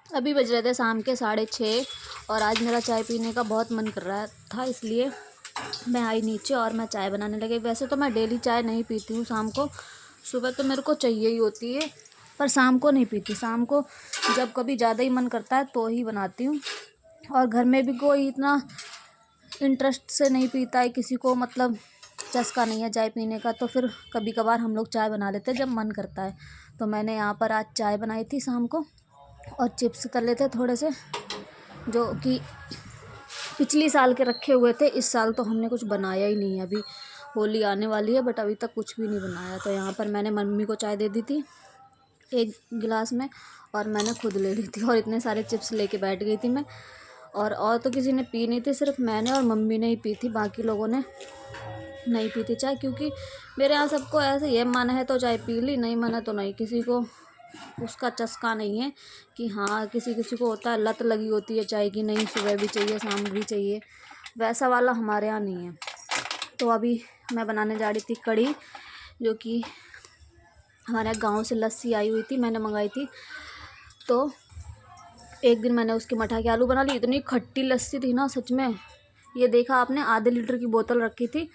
अभी बज रहे थे शाम के 6:30 और आज मेरा चाय पीने का बहुत मन कर रहा था, इसलिए मैं आई नीचे और मैं चाय बनाने लगी। वैसे तो मैं डेली चाय नहीं पीती हूँ शाम को, सुबह तो मेरे को चाहिए ही होती है, पर शाम को नहीं पीती। शाम को जब कभी ज़्यादा ही मन करता है तो ही बनाती हूँ। और घर में भी कोई इतना इंटरेस्ट से नहीं पीता है, किसी को मतलब चस्का नहीं है चाय पीने का, तो फिर कभी कभार हम लोग चाय बना लेते हैं जब मन करता है। तो मैंने यहाँ पर आज चाय बनाई थी शाम को, और चिप्स तले थे थोड़े से, जो कि पिछली साल के रखे हुए थे। इस साल तो हमने कुछ बनाया ही नहीं है, अभी होली आने वाली है बट अभी तक कुछ भी नहीं बनाया। तो यहाँ पर मैंने मम्मी को चाय दे दी थी एक गिलास में, और मैंने खुद ले ली थी, और इतने सारे चिप्स लेके बैठ गई थी मैं। और तो किसी ने पी नहीं थी, सिर्फ मैंने और मम्मी ने ही पी थी, बाकी लोगों ने नहीं पी थी चाय। क्योंकि मेरे यहाँ सबको ऐसे ये मन है तो चाय पी ली, नहीं मन है तो नहीं। किसी को उसका चस्का नहीं है कि हाँ, किसी किसी को होता है, लत लगी होती है चाय की, नहीं सुबह भी चाहिए शाम भी चाहिए, वैसा वाला हमारे यहाँ नहीं है। तो अभी मैं बनाने जा रही थी कढ़ी, जो कि हमारे गांव से लस्सी आई हुई थी, मैंने मंगाई थी। तो एक दिन मैंने उसके मठा के आलू बना ली, इतनी खट्टी लस्सी थी ना सच में। ये देखा आपने, आधे लीटर की बोतल रखी थी,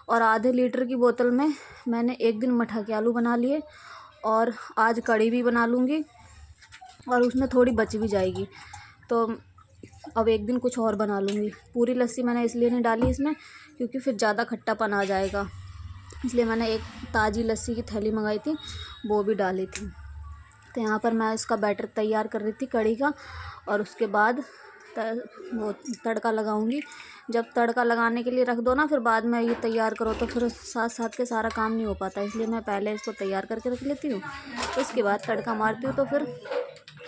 और आधे लीटर की बोतल में मैंने एक दिन मठा के आलू बना लिए, और आज कढ़ी भी बना लूँगी, और उसमें थोड़ी बच भी जाएगी। तो अब एक दिन कुछ और बना लूँगी। पूरी लस्सी मैंने इसलिए नहीं डाली इसमें क्योंकि फिर ज़्यादा खट्टापन आ जाएगा, इसलिए मैंने एक ताज़ी लस्सी की थैली मंगाई थी, वो भी डाली थी। तो यहाँ पर मैं इसका बैटर तैयार कर रही थी कढ़ी का, और उसके बाद वो तड़का लगाऊंगी। जब तड़का लगाने के लिए रख दो ना, फिर बाद में ये तैयार करो तो फिर साथ साथ के सारा काम नहीं हो पाता, इसलिए मैं पहले इसको तैयार करके रख लेती हूँ, उसके बाद तड़का मारती हूँ, तो फिर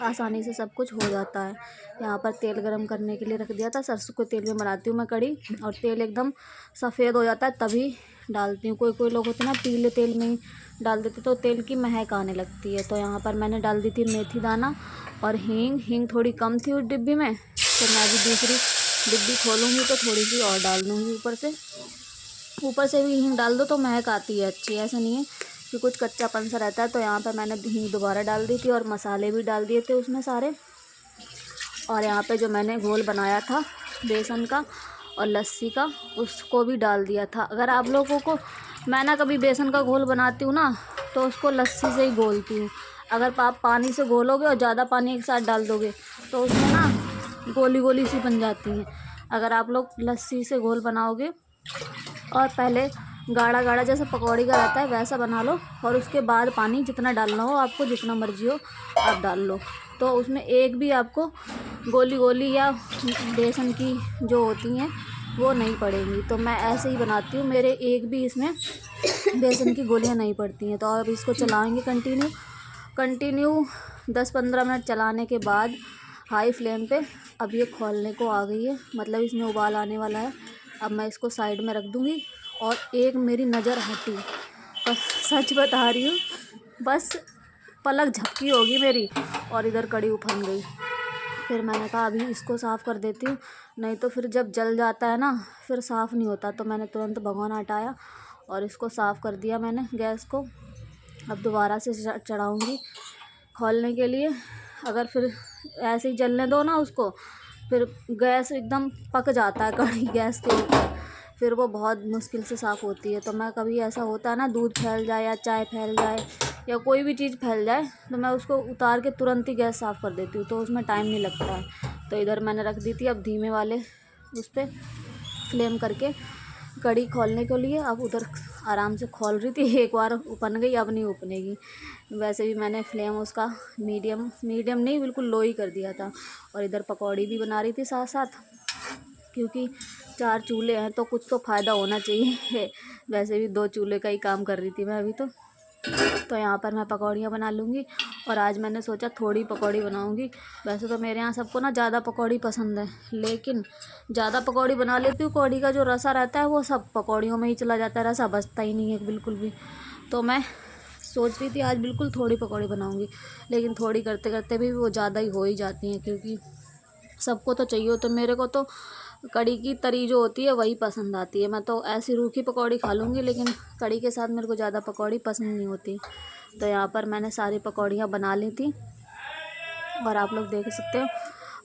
आसानी से सब कुछ हो जाता है। यहाँ पर तेल गरम करने के लिए रख दिया था, सरसों के तेल में बनाती हूँ मैं कढ़ी, और तेल एकदम सफ़ेद हो जाता है तभी डालती हूँ। कोई कोई लोग होते हैं ना पीले तेल में ही डाल देते, तो तेल की महक आने लगती है। तो यहाँ पर मैंने डाल दी थी मेथी दाना और हींग थोड़ी कम थी उस डिब्बी में, तो मैं अभी दूसरी डिब्बी खोलूँगी तो थोड़ी सी और डाल दूँगी ऊपर से भी हींग डाल दो तो महक आती है अच्छी, ऐसा नहीं है कि कुछ कच्चापन सा रहता है। तो यहाँ पर मैंने हींग दोबारा डाल दी थी, और मसाले भी डाल दिए थे उसमें सारे। और यहाँ पे जो मैंने घोल बनाया था बेसन का और लस्सी का, उसको भी डाल दिया था। अगर आप लोगों को, मैं ना कभी बेसन का घोल बनाती हूँ ना, तो उसको लस्सी से ही घोलती हूँ। अगर आप पानी से घोलोगे और ज़्यादा पानी एक साथ डाल दोगे तो उसमें ना गोली गोली सी बन जाती हैं। अगर आप लोग लस्सी से घोल बनाओगे और पहले गाढ़ा गाढ़ा जैसा पकौड़ी का रहता है वैसा बना लो, और उसके बाद पानी जितना डालना हो आपको, जितना मर्जी हो आप डाल लो, तो उसमें एक भी आपको गोली गोली या बेसन की जो होती हैं वो नहीं पड़ेंगी। तो मैं ऐसे ही बनाती हूँ, मेरे एक भी इसमें बेसन की गोलियाँ नहीं पड़ती हैं। तो अब इसको चलाएँगे कंटिन्यू 10-15 मिनट चलाने के बाद हाई फ्लेम पे। अब ये खोलने को आ गई है, मतलब इसमें उबाल आने वाला है। अब मैं इसको साइड में रख दूँगी, और एक मेरी नज़र हटी, बस सच बता रही हूँ, बस पलक झपकी होगी मेरी और इधर कढ़ी उफन गई। फिर मैंने कहा अभी इसको साफ़ कर देती हूँ, नहीं तो फिर जब जल जाता है ना फिर साफ़ नहीं होता। तो मैंने तुरंत भगोना हटाया और इसको साफ़ कर दिया मैंने गैस को। अब दोबारा से चढ़ाऊँगी खोलने के लिए। अगर फिर ऐसे ही जलने दो ना उसको, फिर गैस एकदम पक जाता है कढ़ी गैस के ऊपर, फिर वो बहुत मुश्किल से साफ़ होती है। तो मैं कभी ऐसा होता है ना दूध फैल जाए या चाय फैल जाए या कोई भी चीज़ फैल जाए, तो मैं उसको उतार के तुरंत ही गैस साफ़ कर देती हूँ, तो उसमें टाइम नहीं लगता है। तो इधर मैंने रख दी थी अब धीमे वाले उस पर फ्लेम करके कढ़ी खोलने के लिए। अब उधर आराम से खोल रही थी, एक बार उपन गई, अब नहीं उपनेगी। वैसे भी मैंने फ्लेम उसका मीडियम नहीं बिल्कुल लो ही कर दिया था। और इधर पकौड़ी भी बना रही थी साथ साथ, क्योंकि 4 चूल्हे हैं तो कुछ तो फ़ायदा होना चाहिए। वैसे भी 2 चूल्हे का ही काम कर रही थी मैं अभी तो यहाँ पर मैं पकौड़ियाँ बना लूँगी। और आज मैंने सोचा थोड़ी पकौड़ी बनाऊँगी। वैसे तो मेरे यहाँ सबको ना ज़्यादा पकौड़ी पसंद है, लेकिन ज़्यादा पकौड़ी बना लेती हूँ, कौड़ी का जो रसा रहता है वो सब पकौड़ियों में ही चला जाता है, रसा बचता ही नहीं है बिल्कुल भी। तो मैं सोच रही थी आज बिल्कुल थोड़ी पकौड़ी बनाऊँगी, लेकिन थोड़ी करते करते भी वो ज़्यादा ही हो ही जाती हैं, क्योंकि सबको तो चाहिए। तो मेरे को तो कढ़ी की तरी जो होती है वही पसंद आती है। मैं तो ऐसी रूखी पकौड़ी खा लूँगी, लेकिन कढ़ी के साथ मेरे को ज़्यादा पकौड़ी पसंद नहीं होती। तो यहाँ पर मैंने सारी पकौड़ियाँ बना ली थी, और आप लोग देख सकते हो।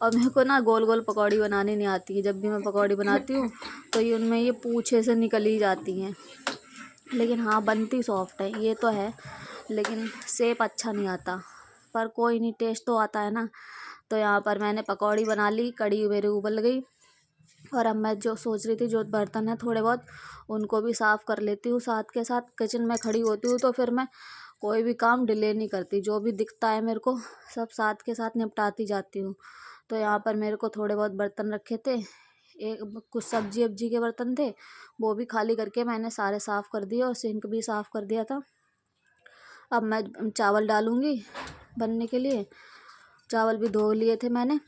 और मेरे को ना गोल गोल पकौड़ी बनानी नहीं आती है। जब भी मैं पकौड़ी बनाती हूँ तो ये उनमें ये पूँछे से निकल ही जाती हैं। लेकिन हाँ, बनती सॉफ्ट है, ये तो है, लेकिन शेप अच्छा नहीं आता। पर कोई नहीं, टेस्ट तो आता है ना। तो यहाँ पर मैंने पकौड़ी बना ली, कढ़ी मेरी उबल गई। और अब मैं जो सोच रही थी, जो बर्तन है थोड़े बहुत उनको भी साफ़ कर लेती हूँ। साथ के साथ किचन में खड़ी होती हूँ तो फिर मैं कोई भी काम डिले नहीं करती। जो भी दिखता है मेरे को सब साथ के साथ निपटाती जाती हूँ। तो यहाँ पर मेरे को थोड़े बहुत बर्तन रखे थे, एक कुछ सब्जी वब्जी के बर्तन थे, वो भी खाली करके मैंने सारे साफ़ कर दिए और सिंक भी साफ़ कर दिया था। अब मैं चावल डालूँगी बनने के लिए। चावल भी धो लिए थे मैंने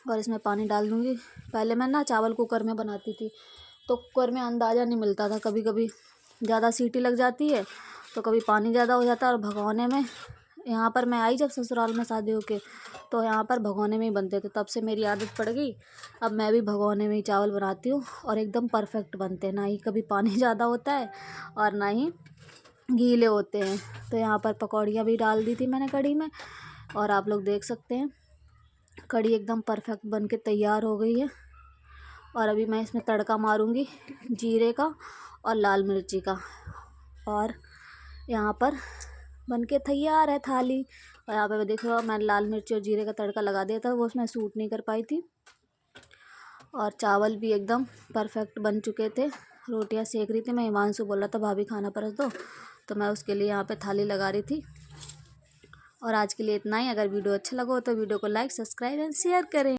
और इसमें पानी डाल दूँगी। पहले मैं ना चावल कुकर में बनाती थी तो कुकर में अंदाज़ा नहीं मिलता था, कभी कभी ज़्यादा सीटी लग जाती है तो कभी पानी ज़्यादा हो जाता है। और भगोने में, यहाँ पर मैं आई जब ससुराल में शादी होके, तो यहाँ पर भगोने में ही बनते थे, तब से मेरी आदत पड़ गई। अब मैं भी भगोने में ही चावल बनाती हूँ और एकदम परफेक्ट बनते हैं, ना ही कभी पानी ज़्यादा होता है और ना ही गीले होते हैं। तो यहाँ पर पकौड़ियाँ भी डाल दी थी मैंने कढ़ी में और आप लोग देख सकते हैं कढ़ी एकदम परफेक्ट बन के तैयार हो गई है। और अभी मैं इसमें तड़का मारूंगी जीरे का और लाल मिर्ची का। और यहाँ पर बन के तैयार है थाली। और यहाँ पे देखो मैंने लाल मिर्ची और जीरे का तड़का लगा दिया था, वो उसमें सूट नहीं कर पाई थी। और चावल भी एकदम परफेक्ट बन चुके थे। रोटियां सेक रही थी, मैं हिमांशु बोल रहा था भाभी खाना परस दो, तो मैं उसके लिए यहाँ पे थाली लगा रही थी। और आज के लिए इतना ही। अगर वीडियो अच्छा लगा हो तो वीडियो को लाइक, सब्सक्राइब एंड शेयर करें।